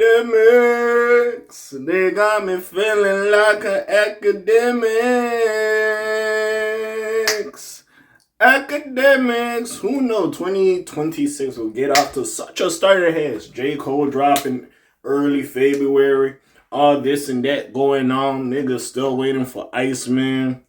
Akademiks, they got me feeling like an academics. Academics, who knows? 2026 will get off to such a starter has. J. Cole dropping early February, all this and that going on. Niggas still waiting for Iceman.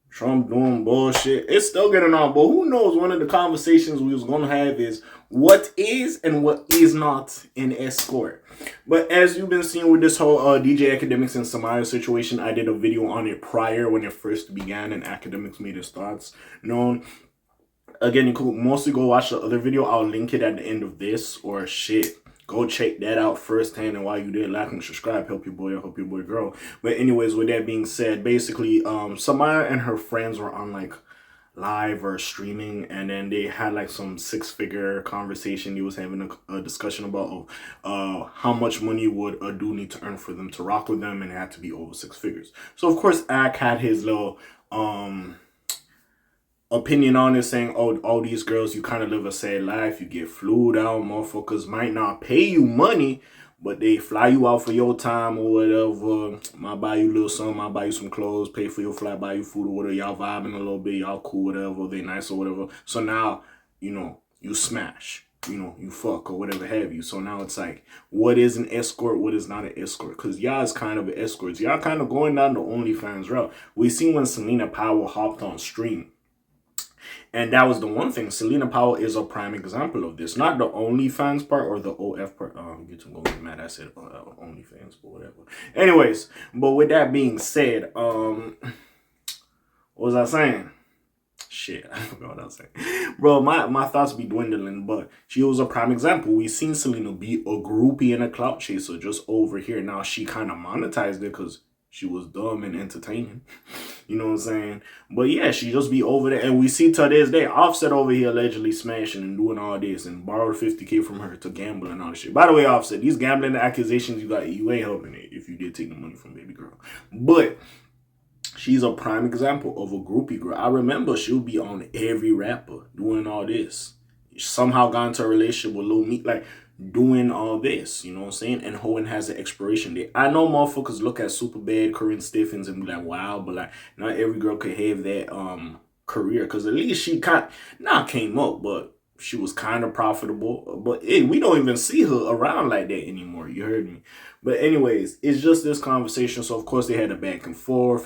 Trump doing bullshit. It's still getting on, but who knows? One of the conversations we was gonna have is what is and what is not an escort. But as you've been seeing with this whole DJ Akademiks and Summyah situation, I did a video on it prior when it first began, and Akademiks made his thoughts known. Again, you could mostly go watch the other video. I'll link it at the end of this, or shit, go check that out firsthand. And while you did, like and subscribe, help your boy grow. But anyways, with that being said, basically, Summyah and her friends were on like live or streaming, and then they had like some six-figure conversation. He was having a discussion about how much money would a dude need to earn for them to rock with them, and it had to be over 6 figures. So of course, Ak had his little opinion on it, saying, oh, all these girls, you kind of live a sad life. You get flued out. Motherfuckers might not pay you money, but they fly you out for your time or whatever. Might buy you a little something, might buy you some clothes, pay for your flight, buy you food or whatever. Y'all vibing a little bit, y'all cool, whatever, they nice or whatever. So now, you know, you smash, you know, you fuck or whatever have you. So now it's like, what is an escort? What is not an escort? Because y'all is kind of an escort. Y'all kind of going down the OnlyFans route. We seen when Selena Powell hopped on stream. And that was the one thing. Selena Powell is a prime example of this. Not the OnlyFans part or the OF part. Get to go get mad. I said OnlyFans, but whatever. Anyways, but with that being said, what was I saying? Shit, I forgot what I was saying. Bro, my thoughts be dwindling, but she was a prime example. We seen Selena be a groupie and a clout chaser just over here. Now she kind of monetized it because she was dumb and entertaining. You know what I'm saying? But yeah, she just be over there. And we see to this day, Offset over here allegedly smashing and doing all this and borrowed $50K from her to gamble and all this shit. By the way, Offset, these gambling accusations you got, you ain't helping it if you did take the money from baby girl. But she's a prime example of a groupie girl. I remember she'll be on every rapper doing all this. Somehow got into a relationship with Lil Meek, like doing all this, you know what I'm saying? And Hohen has an expiration date. I know motherfuckers look at Superbad, Corinne Stephens, and be like, wow, but like not every girl could have that career, because at least she came up, but she was kind of profitable. But hey, we don't even see her around like that anymore. You heard me? But anyways, it's just this conversation. So of course they had a back and forth.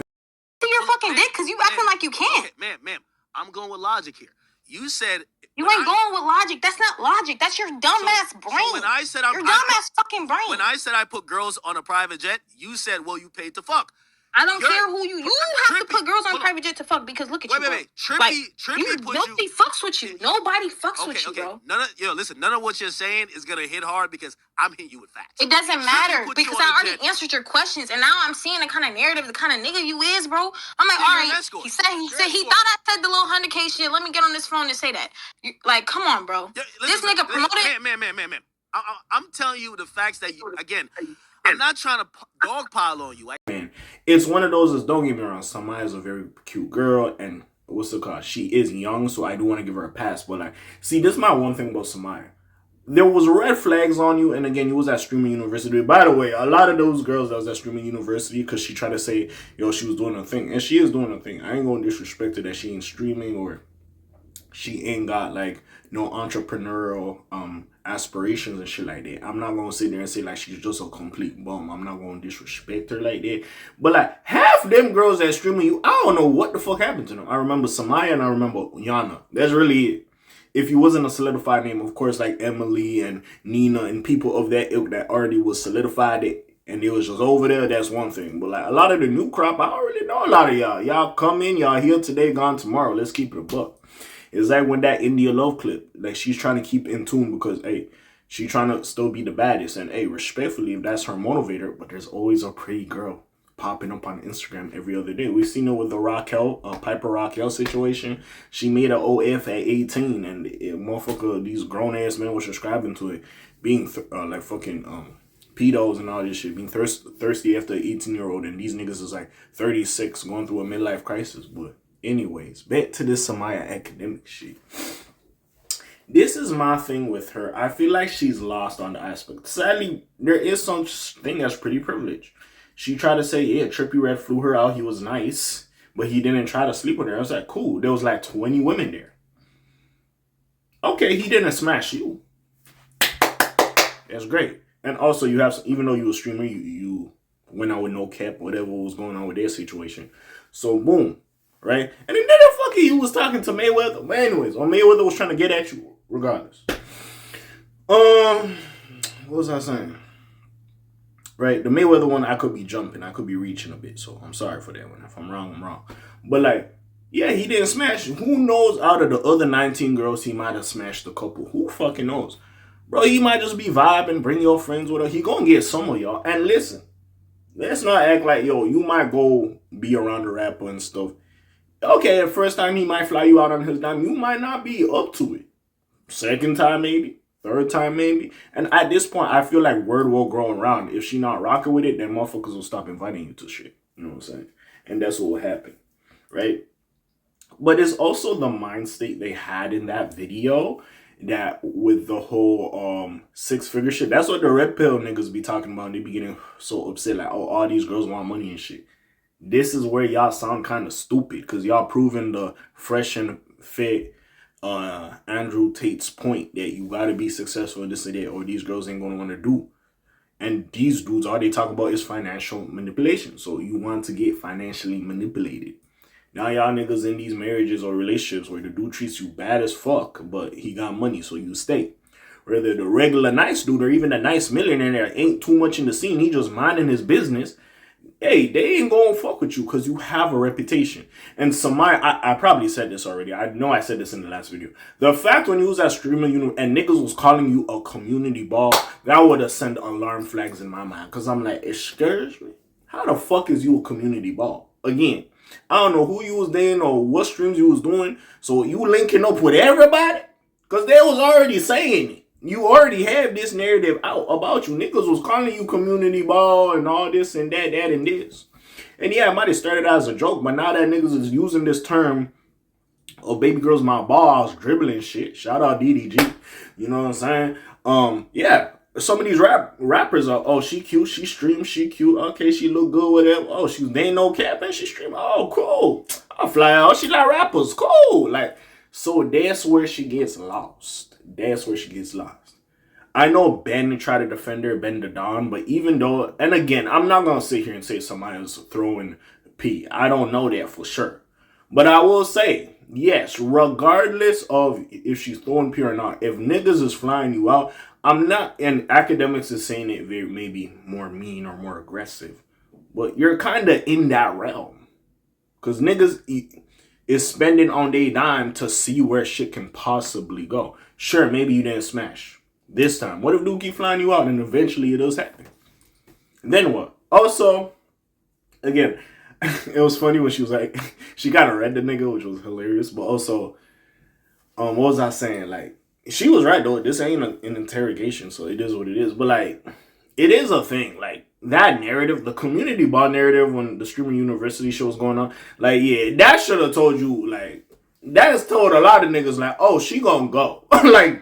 Your fucking dick, because you acting like you can't. Okay, ma'am, I'm going with logic here. You said you ain't going with logic. That's not logic. That's your dumbass brain. So when I said your dumbass fucking brain. When I said I put girls on a private jet, you said, well, you paid to fuck. I don't care who you have to put girls on private jet to fuck, because look at you. Wait. Trippy Nobody fucks with you. Nobody fucks with you, bro. None of what you're saying is gonna hit hard because I'm hitting you with facts. It doesn't matter because I already answered your questions, and now I'm seeing the kind of narrative, the kind of nigga you is, bro. I'm like, all right. He thought I said the little 100K shit. Let me get on this phone and say that. Like, come on, bro. This nigga promoted. Ma'am. I'm telling you the facts that you again. I'm not trying to dogpile on you. Man, it's one of those, don't get me wrong, Summyah is a very cute girl, and what's it called? She is young, so I do want to give her a pass. But like, see, this is my one thing about Summyah. There was red flags on you, and again, you was at Streaming University. By the way, a lot of those girls that was at Streaming University, because she tried to say, yo, she was doing her thing, and she is doing her thing. I ain't gonna disrespect her that she ain't streaming or she ain't got like no entrepreneurial aspirations and shit like that. I'm not gonna sit there and say like she's just a complete bum. I'm not gonna disrespect her like that. But like half them girls that streaming you, I don't know what the fuck happened to them. I remember Summyah and I remember Yana. That's really it. If you wasn't a solidified name, of course, like Emily and Nina and people of that ilk that already was solidified it and it was just over there, that's one thing. But like a lot of the new crop, I don't really know a lot of y'all. Y'all come in, y'all here today, gone tomorrow. Let's keep it a buck. It's like when that India Love clip, like she's trying to keep in tune because, hey, she's trying to still be the baddest. And, hey, respectfully, if that's her motivator, but there's always a pretty girl popping up on Instagram every other day. We've seen it with the Piper Raquel situation. She made an OF at 18, and motherfucker, these grown-ass men were subscribing to it, being like fucking pedos and all this shit, being thirsty after an 18-year-old, and these niggas is like 36 going through a midlife crisis, but anyways, back to this Summyah Akademiks shit. This is my thing with her. I feel like she's lost on the aspect. Sadly, there is some thing that's pretty privileged. She tried to say, yeah, Trippie Redd flew her out. He was nice, but he didn't try to sleep with her. I was like, cool. There was like 20 women there. Okay, he didn't smash you. That's great. And also, you have, even though you were a streamer, you went out with no cap, whatever was going on with their situation. So, boom. Right? And then fucking you was talking to Mayweather. But anyways, or Mayweather was trying to get at you, regardless. What was I saying? Right? The Mayweather one, I could be jumping. I could be reaching a bit. So I'm sorry for that one. If I'm wrong, I'm wrong. But like, yeah, he didn't smash. Who knows out of the other 19 girls, he might have smashed a couple. Who fucking knows? Bro, he might just be vibing, bring your friends with her. He gonna get some of y'all. And listen, let's not act like, yo, you might go be around the rapper and stuff. Okay, the first time he might fly you out on his dime, you might not be up to it. Second time, maybe. Third time, maybe. And at this point, I feel like word will grow around. If she not rocking with it, then motherfuckers will stop inviting you to shit. You know what I'm saying? And that's what will happen. Right? But it's also the mind state they had in that video that with the whole 6-figure shit. That's what the red pill niggas be talking about. They be getting so upset like, oh, all these girls want money and shit. This is where y'all sound kind of stupid because y'all proving the fresh and fit Andrew Tate's point that you got to be successful in this and that, or these girls ain't going to want to do. And these dudes, all they talk about is financial manipulation. So you want to get financially manipulated. Now y'all niggas in these marriages or relationships where the dude treats you bad as fuck, but he got money, so you stay. Whether the regular nice dude or even the nice millionaire that ain't too much in the scene, he just minding his business. Hey, they ain't gonna fuck with you because you have a reputation. And Summyah, I probably said this already. I know I said this in the last video. The fact when you was at streamer and niggas was calling you a community ball, that would have sent alarm flags in my mind. Because I'm like, excuse me? How the fuck is you a community ball? Again, I don't know who you was dating or what streams you was doing. So you linking up with everybody? Because they was already saying it. You already have this narrative out about you. Niggas was calling you community ball and all this and that and this. And yeah, it might have started out as a joke, but now that niggas is using this term, oh, baby girl's my balls, dribbling shit. Shout out DDG. You know what I'm saying? Yeah. Some of these rappers are, oh, she cute, she streams, she cute, okay, she look good, whatever. Oh, they ain't no cap and she stream. Oh, cool. I'll fly out. She like rappers. Cool. Like, so that's where she gets lost. That's where she gets lost. I know Ben tried to defend her, Ben the Don, but even though, and again, I'm not going to sit here and say somebody's throwing pee. I don't know that for sure. But I will say, yes, regardless of if she's throwing pee or not, if niggas is flying you out, I'm not, and Akademiks is saying it very, maybe more mean or more aggressive, but you're kind of in that realm. Because niggas is spending on their dime to see where shit can possibly go. Sure, maybe you didn't smash this time. What if dude keep flying you out and eventually it does happen? Then what? Also, again, it was funny when she was like, she kind of read the nigga, which was hilarious. But also, what was I saying? Like, she was right though. This ain't an interrogation, so it is what it is. But like, it is a thing. Like, that narrative, the community ball narrative when the Streamer University show was going on, like, yeah, that should have told you, like, that has told a lot of niggas, like, oh, she gonna go. Like,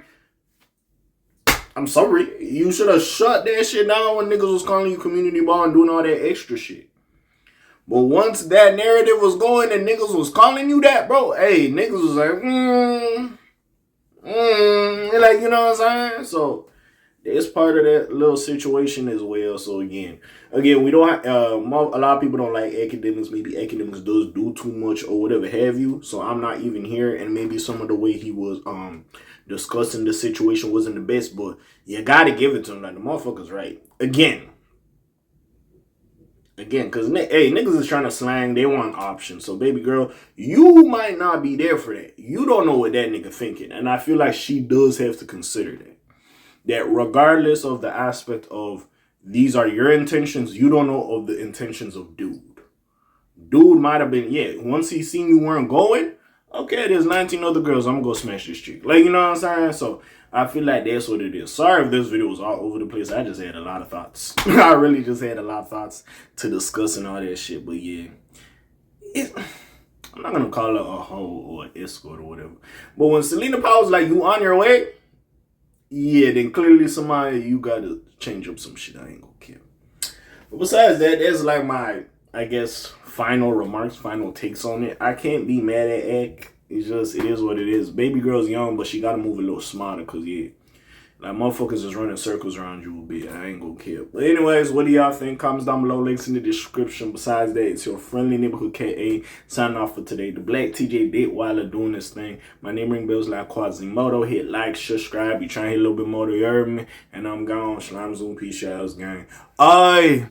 I'm sorry. You should have shut that shit down when niggas was calling you community ball and doing all that extra shit. But once that narrative was going and niggas was calling you that, bro, hey, niggas was like, like, you know what I'm saying? So, it's part of that little situation as well. So again, we don't have, a lot of people don't like Akademiks. Maybe Akademiks does do too much or whatever have you. So I'm not even here. And maybe some of the way he was discussing the situation wasn't the best. But you gotta give it to him. Like, the motherfucker's right. Again, because, hey, niggas is trying to slang. They want options. So, baby girl, you might not be there for that. You don't know what that nigga thinking. And I feel like she does have to consider that. That regardless of the aspect of these are your intentions, you don't know of the intentions of dude. Dude might have been, yeah, once he seen you weren't going, okay, there's 19 other girls, I'm gonna go smash this chick. Like, you know what I'm saying? So I feel like that's what it is. Sorry if this video was all over the place. I just had a lot of thoughts. I really just had a lot of thoughts to discuss and all that shit. But yeah, I'm not gonna call her a hoe or an escort or whatever. But when Selena Powell's like, you on your way, yeah, then clearly Summyah, you gotta change up some shit. I ain't gonna care. But besides that, that's like my, I guess, final remarks, final takes on it. I can't be mad at Ek. It's just, it is what it is. Baby girl's young, but she gotta move a little smarter, cause yeah, like motherfuckers is running circles around you a bit. I ain't gonna care. But anyways, what do y'all think? Comments down below, links in the description. Besides that, it's your friendly neighborhood K.A. signing off for today. The Black TJ Dittweiler doing this thing. My name ring bells like Quasimodo. Hit like, subscribe. You trying to hit a little bit more, you heard me. And I'm gone. Shalom Zoom, peace, y'all, gang. Aye.